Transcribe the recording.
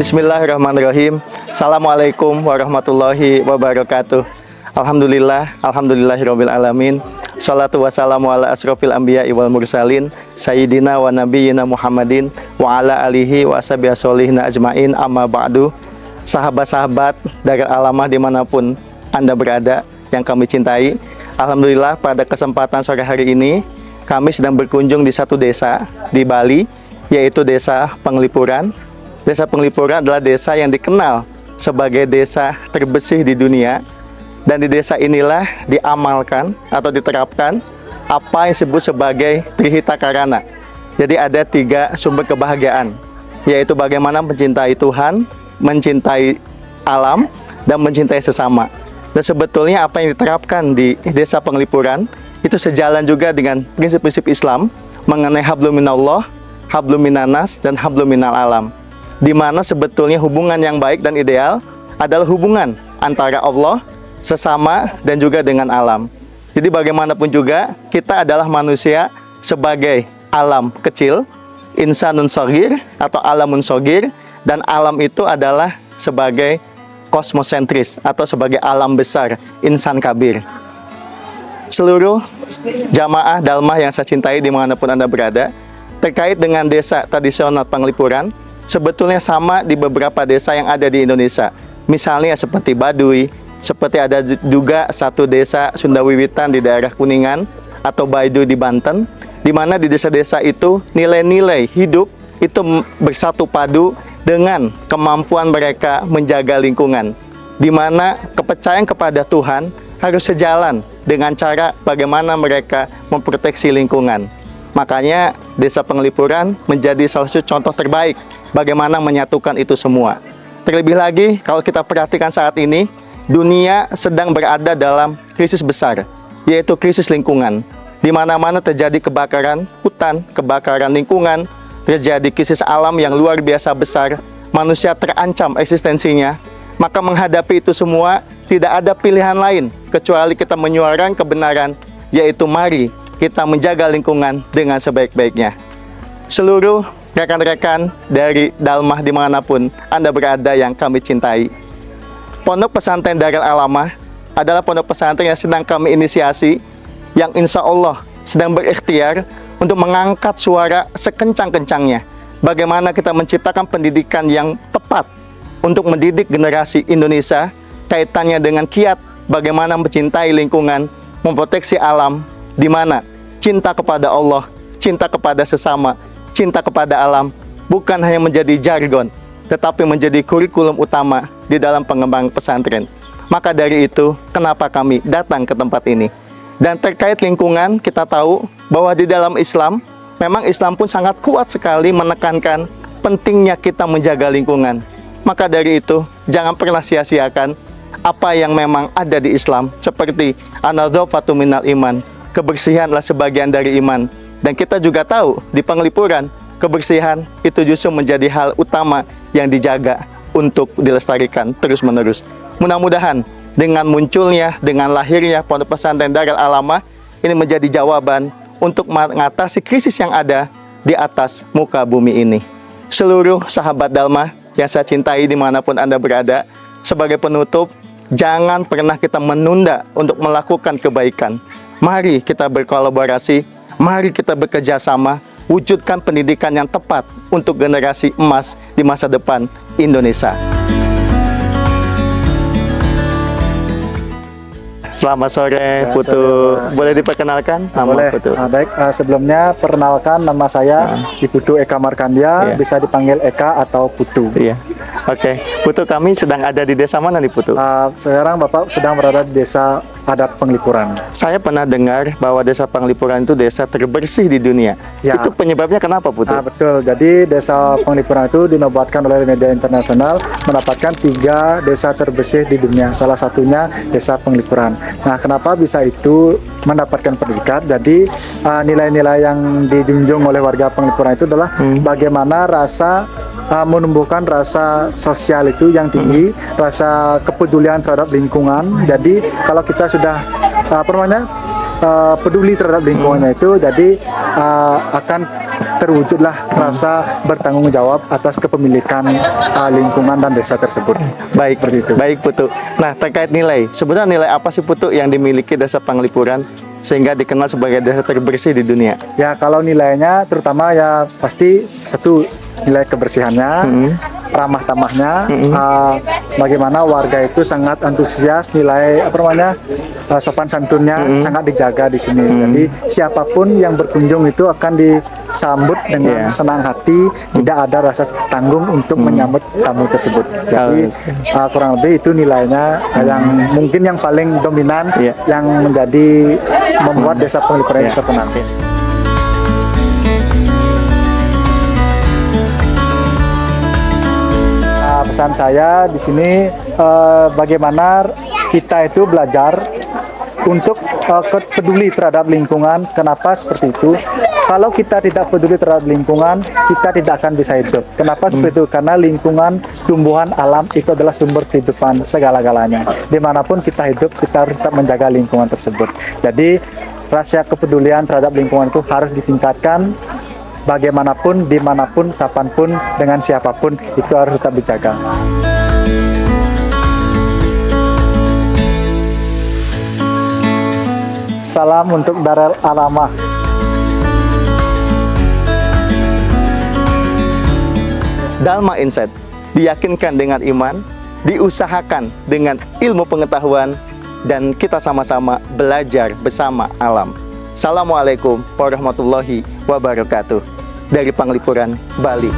Bismillahirrahmanirrahim. Assalamualaikum warahmatullahi wabarakatuh. Alhamdulillahirabbil alamin. Shalatu wassalamu ala asrofil anbiya wal mursalin sayyidina wa nabiyyina Muhammadin wa ala alihi wa ashabihi sholihina ajmain, amma ba'du. Sahabat-sahabat dari Alamah dimanapun Anda berada yang kami cintai, alhamdulillah pada kesempatan sore hari ini kami sedang berkunjung di satu desa di Bali, yaitu Desa Penglipuran. Desa Penglipuran adalah desa yang dikenal sebagai desa terbersih di dunia. Dan di desa inilah diamalkan atau diterapkan apa yang disebut sebagai Trihita Karana. Jadi ada 3 sumber kebahagiaan, yaitu bagaimana mencintai Tuhan, mencintai alam, dan mencintai sesama. Dan sebetulnya apa yang diterapkan di Desa Penglipuran itu sejalan juga dengan prinsip-prinsip Islam mengenai hablum minallah, hablum minanas, dan hablum minal alam. Di mana sebetulnya hubungan yang baik dan ideal adalah hubungan antara Allah, sesama, dan juga dengan alam. Jadi bagaimanapun juga kita adalah manusia sebagai alam kecil, insanun shogir atau alamun shogir, dan alam itu adalah sebagai kosmosentris atau sebagai alam besar, insan kabir. Seluruh jamaah Dalmah yang saya cintai dimanapun Anda berada, terkait dengan desa tradisional Penglipuran, sebetulnya sama di beberapa desa yang ada di Indonesia. Misalnya seperti Baduy, seperti ada juga satu desa Sunda Wiwitan di daerah Kuningan atau Baidu di Banten, di mana di desa-desa itu nilai-nilai hidup itu bersatu padu dengan kemampuan mereka menjaga lingkungan, di mana kepercayaan kepada Tuhan harus sejalan dengan cara bagaimana mereka memproteksi lingkungan. Makanya Desa Penglipuran menjadi salah satu contoh terbaik bagaimana menyatukan itu semua. Terlebih lagi kalau kita perhatikan saat ini, dunia sedang berada dalam krisis besar, yaitu krisis lingkungan. Di mana-mana terjadi kebakaran hutan, kebakaran lingkungan, terjadi krisis alam yang luar biasa besar, manusia terancam eksistensinya. Maka menghadapi itu semua, tidak ada pilihan lain kecuali kita menyuarakan kebenaran, yaitu mari kita menjaga lingkungan dengan sebaik-baiknya. Seluruh rekan-rekan dari Dalmah dimanapun Anda berada yang kami cintai, Pondok Pesantren Darul Alamah adalah pondok pesantren yang sedang kami inisiasi, yang insya Allah sedang berikhtiar untuk mengangkat suara sekencang-kencangnya. Bagaimana kita menciptakan pendidikan yang tepat untuk mendidik generasi Indonesia, kaitannya dengan kiat bagaimana mencintai lingkungan, memproteksi alam, di mana cinta kepada Allah, cinta kepada sesama, cinta kepada alam bukan hanya menjadi jargon, tetapi menjadi kurikulum utama di dalam pengembangan pesantren. Maka dari itu, kenapa kami datang ke tempat ini? Dan terkait lingkungan, kita tahu bahwa di dalam Islam, memang Islam pun sangat kuat sekali menekankan pentingnya kita menjaga lingkungan. Maka dari itu, jangan pernah sia-siakan apa yang memang ada di Islam, seperti an-nadhafatu minal iman, kebersihan adalah sebagian dari iman. Dan kita juga tahu di Penglipuran, kebersihan itu justru menjadi hal utama yang dijaga untuk dilestarikan terus-menerus. Mudah-mudahan dengan munculnya, dengan lahirnya Pondok Pesantren Darul Alamah, ini menjadi jawaban untuk mengatasi krisis yang ada di atas muka bumi ini. Seluruh sahabat Dalmah yang saya cintai dimanapun Anda berada, sebagai penutup, jangan pernah kita menunda untuk melakukan kebaikan. Mari kita berkolaborasi, mari kita bekerja sama, wujudkan pendidikan yang tepat untuk generasi emas di masa depan Indonesia. Selamat sore, Putu. Boleh diperkenalkan nama boleh. Putu? Baik, sebelumnya perkenalkan nama saya Putu Eka Markandia, bisa dipanggil Eka atau Putu. Iya. Oke, Putu, kami sedang ada di desa mana nih, Putu? Sekarang Bapak sedang berada di Desa Adat Penglipuran. Saya pernah dengar bahwa Desa Penglipuran itu desa terbersih di dunia. Ya. Itu penyebabnya kenapa, Putu? Betul, jadi Desa Penglipuran itu dinobatkan oleh media internasional mendapatkan 3 desa terbersih di dunia. Salah satunya Desa Penglipuran. Nah, kenapa bisa itu mendapatkan predikat? Jadi nilai-nilai yang dijunjung oleh warga Penglipuran itu adalah bagaimana rasa menumbuhkan rasa sosial itu yang tinggi, rasa kepedulian terhadap lingkungan. Jadi kalau kita sudah peduli terhadap lingkungannya itu, jadi akan terwujudlah rasa bertanggung jawab atas kepemilikan lingkungan dan desa tersebut. Baik, Seperti itu. baik Putu. Nah, terkait nilai, sebenarnya nilai apa sih Putu yang dimiliki Desa Panglipuran sehingga dikenal sebagai desa terbersih di dunia? Ya kalau nilainya terutama ya pasti satu nilai kebersihannya, ramah tamahnya, bagaimana warga itu sangat antusias, nilai apa namanya sopan santunnya sangat dijaga di sini. Jadi siapapun yang berkunjung itu akan disambut dengan senang hati, tidak ada rasa tanggung untuk menyambut tamu tersebut. Jadi kurang lebih itu nilainya yang mungkin yang paling dominan yang menjadi membuat Desa Panglipuran itu terkenal. Pesan saya di sini bagaimana kita itu belajar untuk peduli terhadap lingkungan. Kenapa seperti itu? Kalau kita tidak peduli terhadap lingkungan, kita tidak akan bisa hidup. Kenapa seperti itu? Karena lingkungan, tumbuhan, alam itu adalah sumber kehidupan segala-galanya. Dimanapun kita hidup, kita harus tetap menjaga lingkungan tersebut. Jadi rasa kepedulian terhadap lingkungan itu harus ditingkatkan. Bagaimanapun, dimanapun, kapanpun, dengan siapapun, itu harus tetap dijaga. Salam untuk Darul Alamah. Dalma Insight diyakinkan dengan iman, diusahakan dengan ilmu pengetahuan, dan kita sama-sama belajar bersama alam. Assalamualaikum warahmatullahi wabarakatuh. Dari Panglipuran, Bali.